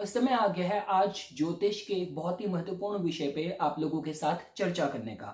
और समय आ गया है आज ज्योतिष के एक बहुत ही महत्वपूर्ण विषय पे आप लोगों के साथ चर्चा करने का।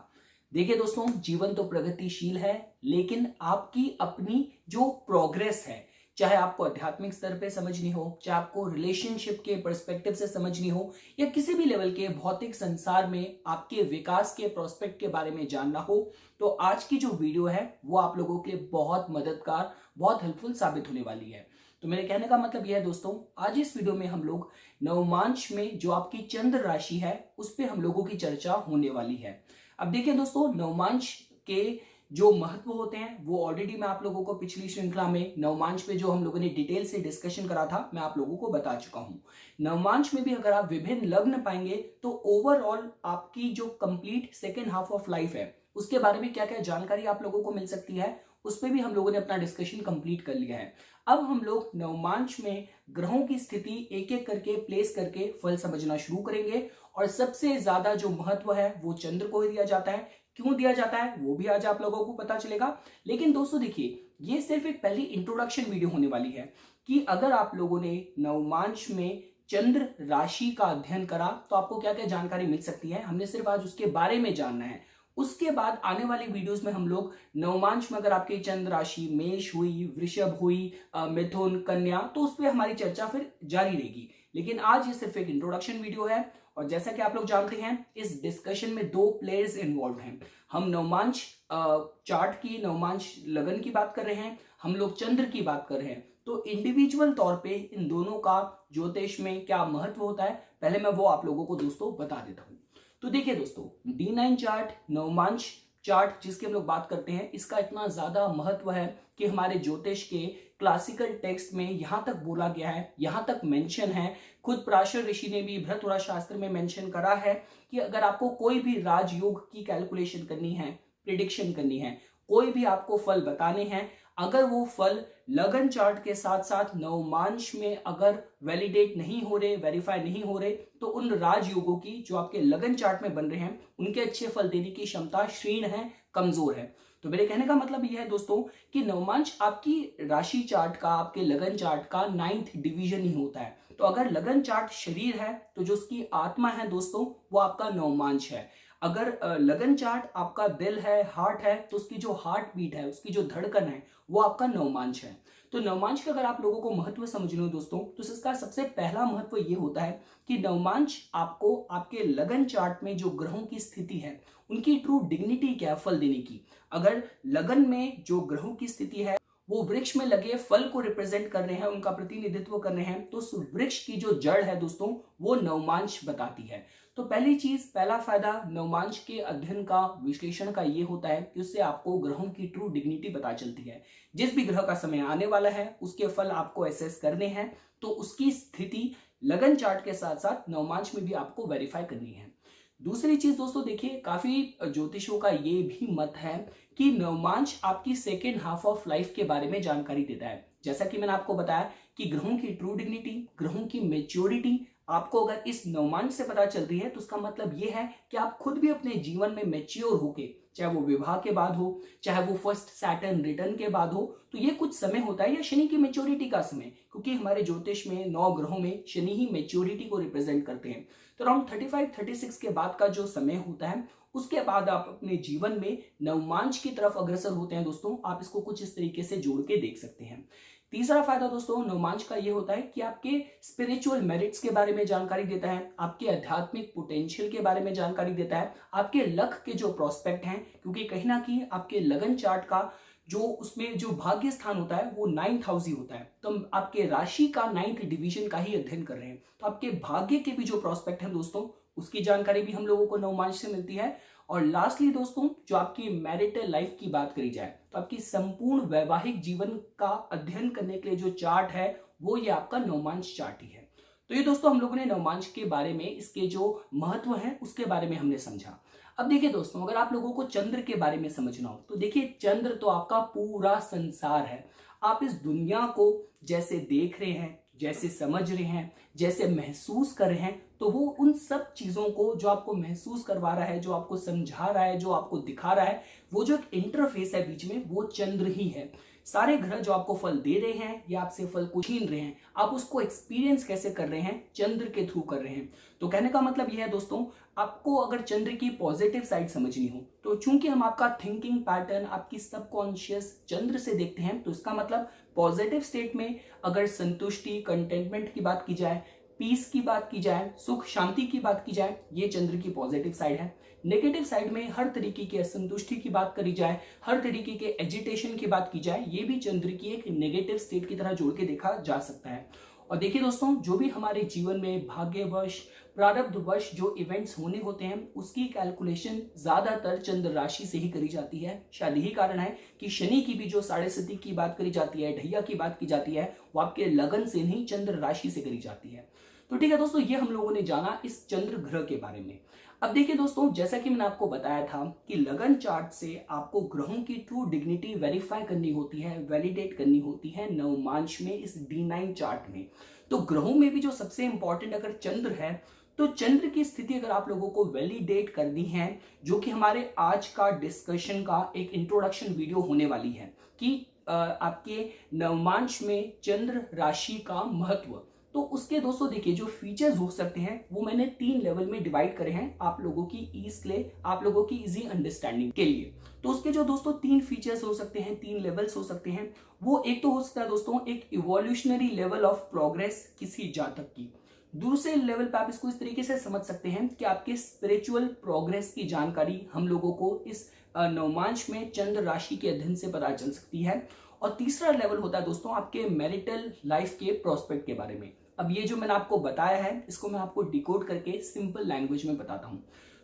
देखिए दोस्तों, जीवन तो प्रगतिशील है, लेकिन आपकी अपनी जो प्रोग्रेस है, चाहे आपको आध्यात्मिक स्तर पे समझनी हो, चाहे आपको रिलेशनशिप के पर्सपेक्टिव से समझनी हो, या किसी भी लेवल के भौतिक संसार में आपके विकास के प्रोस्पेक्ट के बारे में जानना हो, तो आज की जो वीडियो है वो आप लोगों के लिए बहुत मददगार, बहुत हेल्पफुल साबित होने वाली है। तो मेरे कहने का मतलब यह है दोस्तों, आज इस वीडियो में हम लोग नवमांश में जो आपकी चंद्र राशि है उस पे हम लोगों की चर्चा होने वाली है। अब देखिए दोस्तों, नवमांश के जो महत्व होते हैं वो ऑलरेडी मैं आप लोगों को पिछली श्रृंखला में नवमांश पे जो हम लोगों ने डिटेल से डिस्कशन करा था मैं आप लोगों को बता चुका हूं। नवमांश में भी अगर आप विभिन्न लग्न पाएंगे तो ओवरऑल आपकी जो complete second half of life है उसके बारे में क्या क्या जानकारी आप लोगों को मिल सकती है, उस पर भी हम लोगों ने अपना डिस्कशन कंप्लीट कर लिया है। अब हम लोग नवमांश में ग्रहों की स्थिति एक एक करके प्लेस करके फल समझना शुरू करेंगे, और सबसे ज्यादा जो महत्व है वो चंद्र को ही दिया जाता है। क्यों दिया जाता है वो भी आज आप लोगों को पता चलेगा। लेकिन दोस्तों देखिए, ये सिर्फ एक पहली इंट्रोडक्शन वीडियो होने वाली है कि अगर आप लोगों ने नवमांश में चंद्र राशि का अध्ययन करा तो आपको क्या क्या जानकारी मिल सकती है, हमने सिर्फ आज उसके बारे में जानना है। उसके बाद आने वाली वीडियोस में हम लोग नवमांश में अगर आपकी चंद्र राशि मेष हुई, वृषभ हुई, मिथुन, कन्या, तो उस पर हमारी चर्चा फिर जारी रहेगी। लेकिन आज ये सिर्फ एक इंट्रोडक्शन वीडियो है, और जैसा कि आप लोग जानते हैं इस डिस्कशन में दो प्लेयर्स इन्वॉल्व हैं। हम नवमांश चार्ट की, नवमांश लगन की बात कर रहे हैं, हम लोग चंद्र की बात कर रहे हैं। तो इंडिविजुअल तौर पे इन दोनों का ज्योतिष में क्या महत्व होता है, पहले मैं वो आप लोगों को दोस्तों बता देता हूं। तो देखिए दोस्तों, D9 चार्ट, नवमांश चार्ट जिसकी हम लोग बात करते हैं, इसका इतना ज्यादा महत्व है कि हमारे ज्योतिष के क्लासिकल टेक्स्ट में यहां तक बोला गया है, यहां तक मेंशन है, खुद पराशर ऋषि ने भी भृतुरा शास्त्र में मेंशन करा है कि अगर आपको कोई भी राजयोग की कैलकुलेशन करनी है, प्रिडिक्शन करनी है, कोई भी आपको फल बताने हैं, अगर वो फल लगन चार्ट के साथ साथ नवमांश में अगर वैलिडेट नहीं हो रहे, वेरीफाई नहीं हो रहे, तो उन राजयोगों की जो आपके लगन चार्ट में बन रहे हैं उनके अच्छे फल देने की क्षमता क्षीण है, कमजोर है। तो मेरे कहने का मतलब यह है दोस्तों कि नवमांश आपकी राशि चार्ट का, आपके लगन चार्ट का 9th डिवीजन ही होता है। तो अगर लगन चार्ट शरीर है तो जो उसकी आत्मा है दोस्तों वो आपका नवमांश है। अगर लगन चार्ट आपका दिल है, हार्ट है, तो उसकी जो हार्ट बीट है, उसकी जो धड़कन है वो आपका नवमांश है। तो नवमांश का अगर आप लोगों को महत्व समझना हो दोस्तों, तो इसका सबसे पहला महत्व ये होता है कि नवमांश आपको आपके लगन चार्ट में जो ग्रहों की स्थिति है उनकी ट्रू डिग्निटी क्या है फल देने की। अगर लगन में जो ग्रहों की स्थिति है वो वृक्ष में लगे फल को रिप्रेजेंट कर रहे हैं, उनका प्रतिनिधित्व कर रहे हैं, तो उस वृक्ष की जो जड़ है दोस्तों वो नवमांश बताती है। तो पहली चीज, पहला फायदा नवमांश के अध्ययन का, विश्लेषण का ये होता है कि उससे आपको ग्रहों की ट्रू डिग्निटी पता चलती है। जिस भी ग्रह का समय आने वाला है उसके फल आपको एसेस करने हैं, तो उसकी स्थिति लगन चार्ट के साथ साथ नवमांश में भी आपको वेरीफाई करनी है। दूसरी चीज दोस्तों देखिए, काफी ज्योतिषों का ये भी मत है कि नवमांश आपकी सेकेंड हाफ ऑफ लाइफ के बारे में जानकारी देता है। जैसा कि मैंने आपको बताया कि ग्रहों की ट्रू डिग्निटी, ग्रहों की मेच्योरिटी आपको अगर इस नवमांश से पता चल रही है तो उसका मतलब ये है कि आप खुद भी अपने जीवन में मेच्योर होके, चाहे वो विवाह के बाद हो, चाहे वो फर्स्ट सैटर्न रिटर्न के बाद हो, तो ये कुछ समय होता है या शनि की मेच्योरिटी का समय, क्योंकि हमारे ज्योतिष में 9 ग्रहों में शनि ही मेच्योरिटी को रिप्रेजेंट करते हैं। तो अराउंड 35-36 के बाद का जो समय होता है उसके बाद आप अपने जीवन में नवमांश की तरफ अग्रसर होते हैं दोस्तों। आप इसको कुछ इस तरीके से जोड़ के देख सकते हैं। तीसरा फायदा दोस्तों नवमांश का ये होता है कि आपके स्पिरिचुअल मेरिट्स के बारे में जानकारी देता है, आपके आध्यात्मिक पोटेंशियल के बारे में जानकारी देता है, आपके लक के जो प्रोस्पेक्ट हैं, क्योंकि कहीं ना कहीं आपके लगन चार्ट का जो उसमें जो भाग्य स्थान होता है वो 9th हाउस ही होता है। तो हम आपके राशि का 9th डिवीजन का ही अध्ययन कर रहे हैं, तो आपके भाग्य के भी जो प्रोस्पेक्ट है दोस्तों उसकी जानकारी भी हम लोगों को नवमांश से मिलती है। और लास्टली दोस्तों, जो आपकी मैरिटल लाइफ की बात करी जाए तो आपकी संपूर्ण वैवाहिक जीवन का अध्ययन करने के लिए जो चार्ट है वो ये आपका नवमांश चार्ट ही है। तो ये दोस्तों हम लोगों ने नवमांश के बारे में, इसके जो महत्व है उसके बारे में हमने समझा। अब देखिए दोस्तों, अगर आप लोगों को चंद्र के बारे में समझना हो तो देखिए, चंद्र तो आपका पूरा संसार है। आप इस दुनिया को जैसे देख रहे हैं, जैसे समझ रहे हैं, जैसे महसूस कर रहे हैं, तो वो उन सब चीजों को जो आपको महसूस करवा रहा है, जो आपको समझा रहा है, जो आपको दिखा रहा है, वो जो एक इंटरफेस है बीच में, वो चंद्र ही है। सारे ग्रह जो आपको फल दे रहे हैं या आपसे फल को छीन रहे हैं, आप उसको एक्सपीरियंस कैसे कर रहे हैं? चंद्र के थ्रू कर रहे हैं। तो कहने का मतलब यह है दोस्तों, आपको अगर चंद्र की पॉजिटिव साइड समझनी हो, तो चूंकि हम आपका थिंकिंग पैटर्न, आपकी सबकॉन्शियस चंद्र से देखते हैं, तो इसका मतलब पॉजिटिव स्टेट में अगर संतुष्टि, कंटेंटमेंट की बात की जाए, पीस की बात की जाए, सुख शांति की बात की जाए, ये चंद्र की पॉजिटिव साइड है। नेगेटिव साइड में हर तरीके की असंतुष्टि की बात करी जाए, हर तरीके के एजिटेशन की बात की जाए, ये भी चंद्र की एक नेगेटिव स्टेट की तरह जोड़ के देखा जा सकता है। और देखिए दोस्तों, जो भी हमारे जीवन में भाग्यवश, प्रारब्धवश जो इवेंट्स होने होते हैं, उसकी कैलकुलेशन ज्यादातर चंद्र राशि से ही करी जाती है। शायद यही कारण है कि शनि की भी जो साढ़े सती की बात करी जाती है, ढैया की बात की जाती है, वो आपके लगन से नहीं, चंद्र राशि से करी जाती है। तो ठीक है दोस्तों, ये हम लोगों ने जाना इस चंद्र ग्रह के बारे में। अब देखिए दोस्तों, जैसा कि मैंने आपको बताया था कि लगन चार्ट से आपको ग्रहों की ट्रू डिग्निटी वेरीफाई करनी होती है, वैलिडेट करनी होती है नवमांश में, इस D9 चार्ट में। तो ग्रहों में भी जो सबसे इंपॉर्टेंट अगर चंद्र है, तो चंद्र की स्थिति अगर आप लोगों को वैलिडेट करनी है, जो कि हमारे आज का डिस्कशन का एक इंट्रोडक्शन वीडियो होने वाली है कि आपके नवमांश में चंद्र राशि का महत्व, तो उसके दोस्तों देखिए जो फीचर्स हो सकते हैं, वो मैंने 3 लेवल में डिवाइड करे हैं आप लोगों की ईज के लिए, आप लोगों की इजी अंडरस्टैंडिंग के लिए। तो उसके जो दोस्तों 3 फीचर्स हो सकते हैं, 3 लेवल्स हो सकते हैं, वो एक तो हो सकता है दोस्तों एक इवोल्यूशनरी लेवल ऑफ प्रोग्रेस किसी जातक की। दूसरे लेवल पे आप इसको इस तरीके से समझ सकते हैं कि आपके स्पिरिचुअल प्रोग्रेस की जानकारी हम लोगों को इस नवमांश में चंद्र राशि के अध्ययन से पता चल सकती है। और तीसरा लेवल होता है दोस्तों आपके मैरिटल लाइफ के प्रोस्पेक्ट के बारे में। अब ये जो मैंने आपको बताया है, इसको मैं आपको डिकोड करके सिंपल लैंग्वेज में बताता हूं।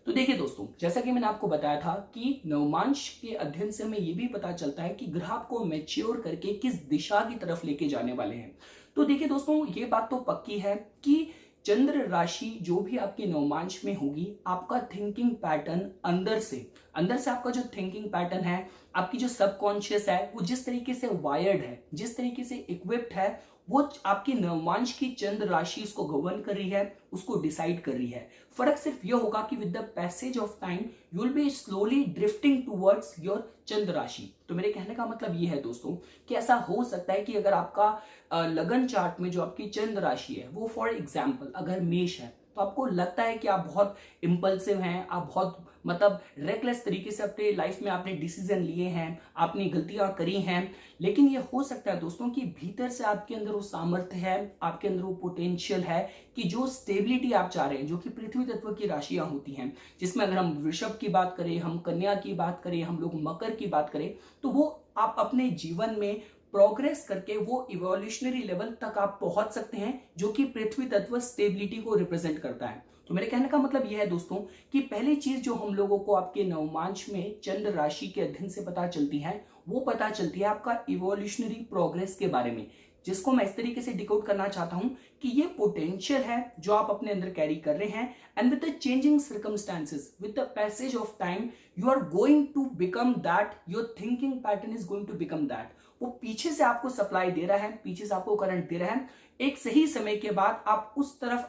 तो देखिए दोस्तों, जैसा कि मैंने आपको बताया था कि नवमांश के अध्ययन से हमें ये भी पता चलता है कि ग्रह आपको मैच्योर करके किस दिशा की तरफ लेके जाने वाले हैं। तो देखिए दोस्तों, ये बात तो पक्की है कि चंद्र राशि जो भी आपकी नवमांश में होगी, आपका थिंकिंग पैटर्न अंदर से आपका जो थिंकिंग पैटर्न है, आपकी जो सबकॉन्शियस है, वो जिस तरीके से वायर्ड है, जिस तरीके से इक्विप्ड है, वो आपकी नवमांश की चंद्र राशि इसको गवर्न कर रही है, उसको डिसाइड कर रही है। फर्क सिर्फ यह होगा कि with the passage of time you will be slowly drifting towards your chandra rashi. तो मेरे कहने का मतलब ये है दोस्तों कि ऐसा हो सकता है कि अगर आपका लगन चार्ट में जो आपकी चंद्र राशि है, वो फॉर एग्जाम्पल अगर मेष है, तो आपको लगता है कि आप बहुत इंपल्सिव हैं, आप बहुत मतलब रेकलेस तरीके से अपने लाइफ में आपने डिसीजन लिए हैं, आपने गलतियां करी हैं। लेकिन ये हो सकता है दोस्तों कि भीतर से आपके अंदर वो सामर्थ्य है, आपके अंदर वो पोटेंशियल है कि जो स्टेबिलिटी आप चाह रहे हैं, जो कि पृथ्वी तत्व की राशियां होती हैं, जिसमें अगर हम वृषभ की बात करें, हम कन्या की बात करें, हम लोग मकर की बात करें, तो वो आप अपने जीवन में प्रोग्रेस करके वो इवोल्यूशनरी लेवल तक आप पहुंच सकते हैं, जो कि पृथ्वी तत्व स्टेबिलिटी को रिप्रेजेंट करता है। तो मेरे कहने का मतलब यह है दोस्तों कि पहली चीज जो हम लोगों को आपके नवमांश में चंद्र राशि के अध्ययन से पता चलती है, वो पता चलती है आपका इवोल्यूशनरी प्रोग्रेस के बारे में, जिसको मैं इस तरीके से डिकोड करना चाहता हूं कि ये पोटेंशियल है जो आप अपने अंदर कैरी कर रहे हैं, and with the changing circumstances, with the passage of time, you are going to become that, your thinking pattern is going to become that. वो पीछे से आपको सप्लाई दे रहा है, पीछे से आपको करंट दे रहा है, एक सही समय के बाद आप उस तरफ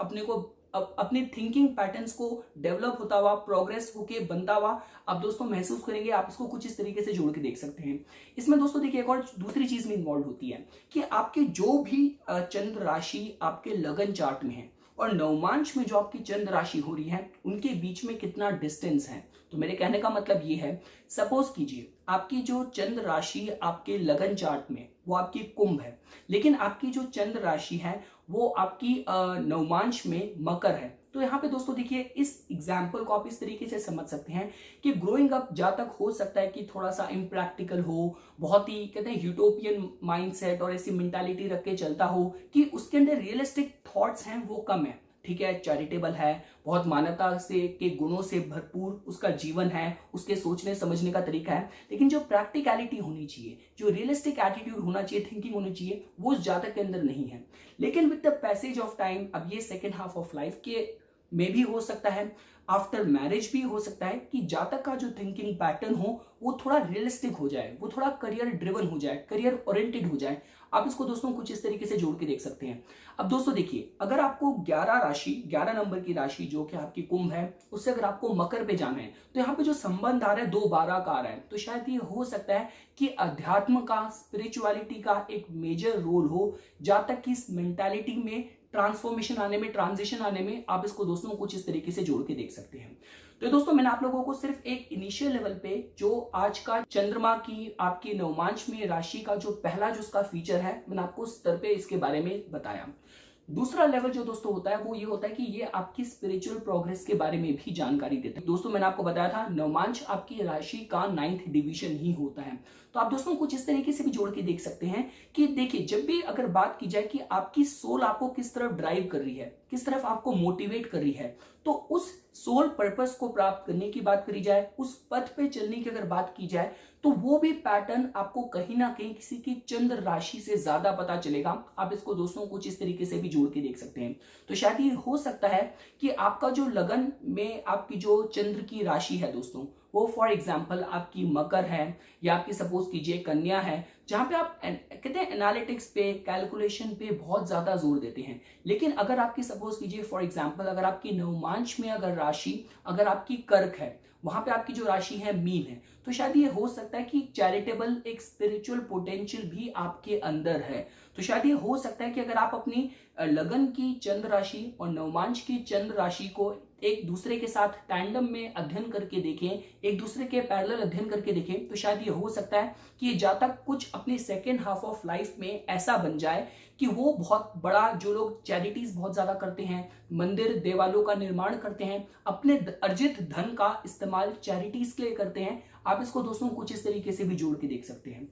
अपने थिंकिंग पैटर्न्स को डेवलप होता हुआ, प्रोग्रेस होके बनता हुआ आप दोस्तों महसूस करेंगे। आप इसको कुछ इस तरीके से जोड़ के देख सकते हैं। इसमें दोस्तों देखिए एक और दूसरी चीज में इन्वॉल्व होती है कि आपके जो भी चंद्र राशि आपके लगन चार्ट में है और नवमांश में जो आपकी चंद्र राशि हो रही है, उनके बीच में कितना डिस्टेंस है। तो मेरे कहने का मतलब ये है, सपोज कीजिए आपकी जो चंद्र राशि आपके लगन चार्ट में वो आपकी कुंभ है, लेकिन आपकी जो चंद्र राशि है वो आपकी नवमांश में मकर है। तो यहाँ पे दोस्तों देखिए इस एग्जाम्पल को आप इस तरीके से समझ सकते हैं कि ग्रोइंग अप जहाँ तक हो सकता है कि थोड़ा सा इम्प्रैक्टिकल हो, बहुत ही कहते हैं यूटोपियन माइंडसेट और ऐसी मेंटालिटी रख के चलता हो कि उसके अंदर रियलिस्टिक थॉट्स हैं वो कम है। ठीक है, चैरिटेबल है, बहुत मानवता से के गुणों से भरपूर उसका जीवन है, उसके सोचने समझने का तरीका है, लेकिन जो प्रैक्टिकलिटी होनी चाहिए, जो रियलिस्टिक एटीट्यूड होना चाहिए, थिंकिंग होनी चाहिए, वो उस जातक के अंदर नहीं है। लेकिन with the passage of time, अब ये सेकेंड हाफ ऑफ लाइफ के में भी हो सकता है, आफ्टर मैरिज भी हो सकता है कि जातक का जो थिंकिंग पैटर्न हो वो थोड़ा रियलिस्टिक हो जाए, वो थोड़ा करियर ड्रिवन हो जाए, करियर ओरिएंटेड हो जाए। आप इसको दोस्तों कुछ इस तरीके से जोड़ के देख सकते हैं। अब दोस्तों देखिए, अगर आपको 11 नंबर की राशि जो कि आपकी कुंभ है, उससे अगर आपको मकर पे जाना है, तो यहाँ पे जो संबंध आ रहा है 2-12 का आ रहा है, तो शायद ये हो सकता है कि अध्यात्म का, स्पिरिचुअलिटी का एक मेजर रोल हो, जातक की इस मेंटालिटी में ट्रांसफॉर्मेशन आने में, ट्रांजिशन आने में। आप इसको दोस्तों कुछ इस तरीके से जोड़ के देख सकते हैं। तो दोस्तों मैंने आप लोगों को सिर्फ एक इनिशियल लेवल पे जो आज का चंद्रमा की आपकी नवमांश में राशि का जो पहला जो उसका फीचर है, मैंने आपको उस स्तर पे इसके बारे में बताया। दूसरा लेवल जो दोस्तों होता है वो ये होता है कि ये आपकी स्पिरिचुअल प्रोग्रेस के बारे में भी जानकारी देता है। दोस्तों मैंने आपको बताया था नवमांश आपकी राशि का 9th डिवीजन ही होता है। तो आप दोस्तों कुछ इस तरीके से भी जोड़ के देख सकते हैं कि देखिए, जब भी अगर बात की जाए कि आपकी सोल आपको किस तरफ ड्राइव कर रही है, किस तरफ आपको मोटिवेट कर रही है, तो उस सोल पर्पस को प्राप्त करने की बात करी जाए, उस पथ पे चलने की अगर बात की जाए, तो वो भी पैटर्न आपको कहीं ना कहीं किसी की चंद्र राशि से ज्यादा पता चलेगा। आप इसको दोस्तों कुछ इस तरीके से भी जोड़ के देख सकते हैं। तो शायद ये हो सकता है कि आपका जो लगन में आपकी जो चंद्र की राशि है दोस्तों, वो फॉर एग्जाम्पल आपकी मकर है या आपकी सपोज कीजिए कन्या है, जहां पे आप कहते हैं एनालिटिक्स पे, कैलकुलेशन पे बहुत ज्यादा जोर देते हैं। लेकिन अगर आपकी सपोज कीजिए फॉर एग्जाम्पल अगर आपकी नवमांश में अगर राशि अगर आपकी कर्क है, वहां पे आपकी जो राशि है मीन है, तो शायद ये हो सकता है कि चैरिटेबल एक स्पिरिचुअल पोटेंशियल भी आपके अंदर है। तो शायद ये हो सकता है कि अगर आप अपनी लगन की चंद्र राशि और नवमांश की चंद्र राशि को एक दूसरे के साथ टैंडम में अध्ययन करके देखें, एक दूसरे के पैरेलल अध्ययन करके देखें, तो शायद ये हो सकता है कि ये जातक कुछ अपनी सेकेंड हाफ ऑफ लाइफ में ऐसा बन जाए कि वो बहुत बड़ा, जो लोग चैरिटीज बहुत ज्यादा करते हैं, मंदिर देवालों का निर्माण करते हैं, अपने अर्जित धन का इस्तेमाल चैरिटीज के लिए करते हैं। आप इसको दोस्तों कुछ इस तरीके से भी जोड़ के देख सकते हैं।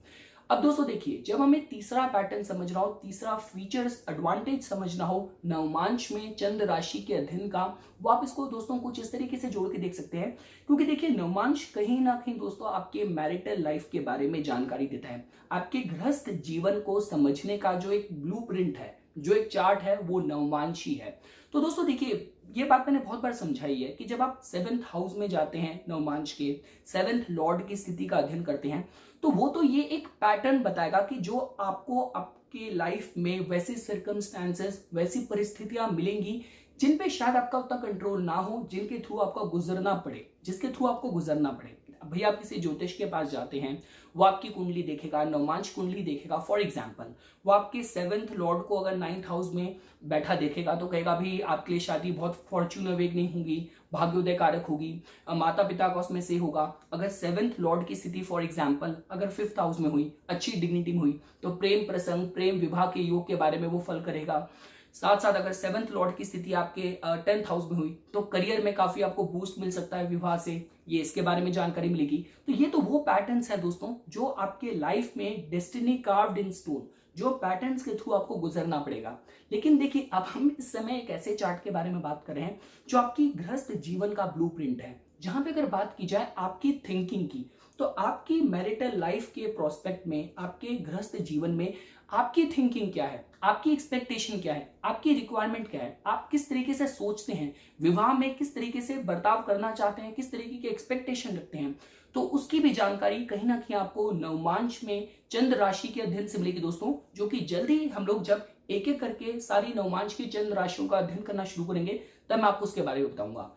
अब दोस्तों देखिए, जब हमें तीसरा पैटर्न समझना हो, तीसरा फीचर्स एडवांटेज समझना हो नवमांश में चंद्र राशि के अध्ययन का, वो आप इसको दोस्तों कुछ इस तरीके से जोड़ के देख सकते हैं। क्योंकि देखिए, नवमांश कहीं ना कहीं दोस्तों आपके मैरिटल लाइफ के बारे में जानकारी देता है। आपके गृहस्थ जीवन को समझने का जो एक ब्लूप्रिंट है, जो एक चार्ट है, वो नवमांश ही है। तो दोस्तों देखिए, ये बात मैंने बहुत बार समझाई है कि जब आप 7th हाउस में जाते हैं, नवमांश के 7th लॉर्ड की स्थिति का अध्ययन करते हैं, तो वो तो ये एक पैटर्न बताएगा कि जो आपको आपके लाइफ में वैसी सर्कमस्टेंसेस, वैसी परिस्थितियां मिलेंगी जिन पे शायद आपका उतना कंट्रोल ना हो, जिनके थ्रू आपको गुजरना पड़े, जिसके थ्रू आपको गुजरना पड़े। भैया आप किसी ज्योतिष के पास जाते हैं, वो आपकी कुंडली देखेगा, नवमांश कुंडली देखेगा। फॉर एग्जाम्पल वो आपके 7th लॉर्ड को अगर 9th हाउस में बैठा देखेगा तो कहेगा भी आपके लिए शादी बहुत फॉर्च्यून अवेकनिंग होगी, भाग्योदय कारक होगी, माता पिता का उसमें से होगा। अगर 7th लॉर्ड की स्थिति फॉर एग्जाम्पल अगर 5th हाउस में हुई, अच्छी डिग्निटी में हुई, तो प्रेम प्रसंग, प्रेम विवाह के योग के बारे में वो फल करेगा। साथ साथ अगर 7th लॉर्ड की स्थिति आपके 10th हाउस में हुई, तो करियर में काफी आपको बूस्ट मिल सकता है विवाह से, ये इसके बारे में जानकारी मिलेगी। तो ये तो वो पैटर्न्स है दोस्तों जो आपके लाइफ में डेस्टिनी कार्व्ड इन स्टोन, जो पैटर्न्स के थ्रू आपको गुजरना पड़ेगा। लेकिन देखिए, अब हम इस समय एक ऐसे चार्ट के बारे में बात कर रहे हैं जो आपकी गृहस्थ जीवन का ब्लूप्रिंट है। जहां पे अगर बात की जाए आपकी थिंकिंग की, तो आपकी मैरिटल लाइफ के प्रोस्पेक्ट में, आपके गृहस्थ जीवन में आपकी थिंकिंग क्या है, आपकी एक्सपेक्टेशन क्या है, आपकी रिक्वायरमेंट क्या है, आप किस तरीके से सोचते हैं, विवाह में किस तरीके से बर्ताव करना चाहते हैं, किस तरीके की एक्सपेक्टेशन रखते हैं, तो उसकी भी जानकारी कहीं ना कहीं आपको नवमांश में चंद्र राशि के अध्ययन से मिलेगी दोस्तों। जो कि जल्दी हम लोग जब एक एक करके सारी नवमांश की चंद्र राशियों का अध्ययन करना शुरू करेंगे, तब मैं आपको उसके बारे में बताऊंगा।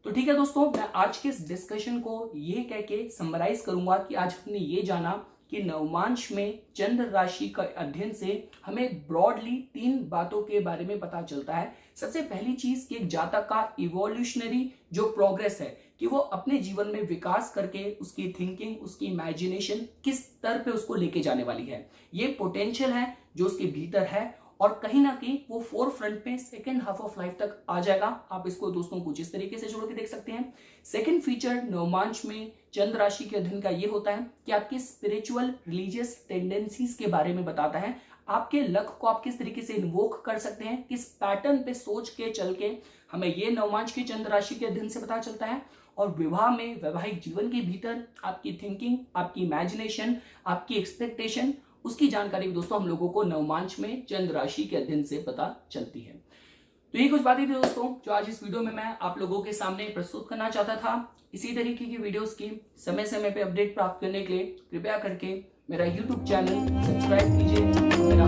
तो ठीक है दोस्तों, मैं आज के इस डिस्कशन को ये कह के समराइज करूंगा कि आज हमने ये जाना कि नवमांश में चंद्र राशि का अध्ययन से हमें ब्रॉडली 3 बातों के बारे में पता चलता है। सबसे पहली चीज कि एक जातक का इवोल्यूशनरी जो प्रोग्रेस है, कि वो अपने जीवन में विकास करके उसकी थिंकिंग, उसकी इमेजिनेशन किस स्तर पे उसको लेके जाने वाली है, ये पोटेंशियल है जो उसके भीतर है, और कहीं ना कहीं वो फोर फ्रंट पे सेकेंड हाफ ऑफ लाइफ तक आ जाएगा। आप इसको दोस्तों कुछ इस तरीके से जोड़ के देख सकते हैं। सेकेंड फीचर नवमांश में चंद्र राशि के अध्ययन का ये होता है कि आपकी स्पिरिचुअल रिलीजियस टेंडेंसीज के बारे में बताता है। आपके लक को आप किस तरीके से इन्वोक कर सकते हैं, किस पैटर्न पे सोच के चल के हमें ये नवमांश की चंद्र राशि के अध्ययन से पता चलता है। और विवाह में, वैवाहिक जीवन के भीतर आपकी थिंकिंग, आपकी इमेजिनेशन, आपकी एक्सपेक्टेशन, उसकी जानकारी दोस्तों हम लोगों को नवमांश में चंद्र राशि के अध्ययन से पता चलती है। तो ये कुछ बातें थी दोस्तों जो आज इस वीडियो में मैं आप लोगों के सामने प्रस्तुत करना चाहता था। इसी तरीके की वीडियोस की समय समय पे अपडेट प्राप्त करने के लिए कृपया करके मेरा YouTube चैनल सब्सक्राइब कीजिए, मेरा